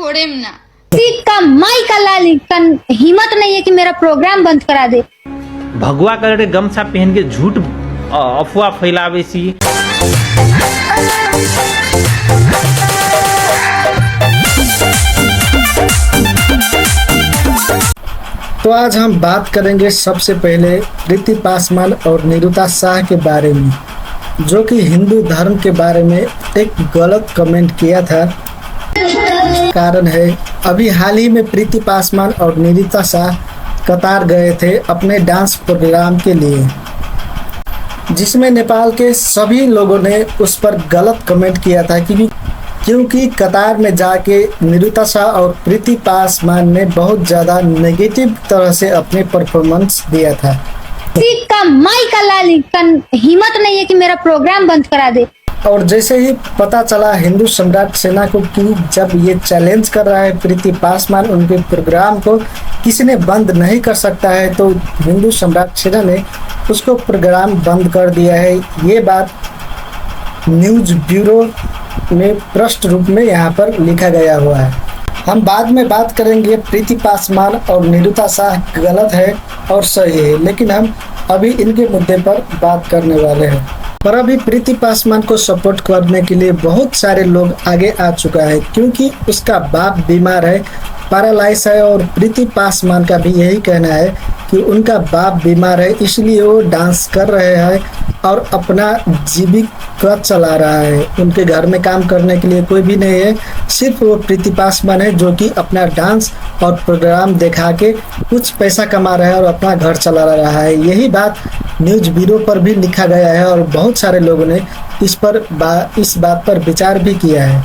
छोड़ेम ना। का माई का लाली का हिम्मत नहीं है कि मेरा प्रोग्राम बंद करा दे। भगवा कलर के गमछा पहन के झूठ अफवाह फैलावे सी। तो आज हम बात करेंगे सबसे पहले प्रीति पासवान और निरुता शाह के बारे में, जो कि हिंदू धर्म के बारे में एक गलत कमेंट किया था। कारण है अभी हाल ही में प्रीति पासवान और निरुता शाह कतार गए थे अपने डांस प्रोग्राम के लिए, जिसमें नेपाल के सभी लोगों ने उस पर गलत कमेंट किया था क्योंकि कतार में जाके निरुता शाह और प्रीति पासवान ने बहुत ज़्यादा नेगेटिव तरह से अपने परफॉर्मेंस दिया था। का माई का लाली का हिम्मत नहीं है कि मेरा प्रोग्राम बंद करा दे। और जैसे ही पता चला हिंदू सम्राट सेना को कि जब ये चैलेंज कर रहा है प्रीति पासवान, उनके प्रोग्राम को किसी ने बंद नहीं कर सकता है, तो हिंदू सम्राट सेना ने उसको प्रोग्राम बंद कर दिया है। ये बात न्यूज़ ब्यूरो में प्रश्न रूप में यहाँ पर लिखा गया हुआ है। हम बाद में बात करेंगे प्रीति पासवान और निरुता शाह गलत है और सही है, लेकिन हम अभी इनके मुद्दे पर बात करने वाले हैं। पर अभी प्रीति पासवान को सपोर्ट करने के लिए बहुत सारे लोग आगे आ चुका है, क्योंकि उसका बाप बीमार है, पैरालाइज है, और प्रीति पासवान का भी यही कहना है कि उनका बाप बीमार है, इसलिए वो डांस कर रहे हैं और अपना जीविका चला रहा है। उनके घर में काम करने के लिए कोई भी नहीं है, सिर्फ वो प्रीति पासवान है जो कि अपना डांस और प्रोग्राम दिखा के कुछ पैसा कमा रहा है और अपना घर चला रहा है। यही बात न्यूज़ ब्यूरो पर भी लिखा गया है और बहुत सारे लोगों ने इस बात पर विचार भी किया है।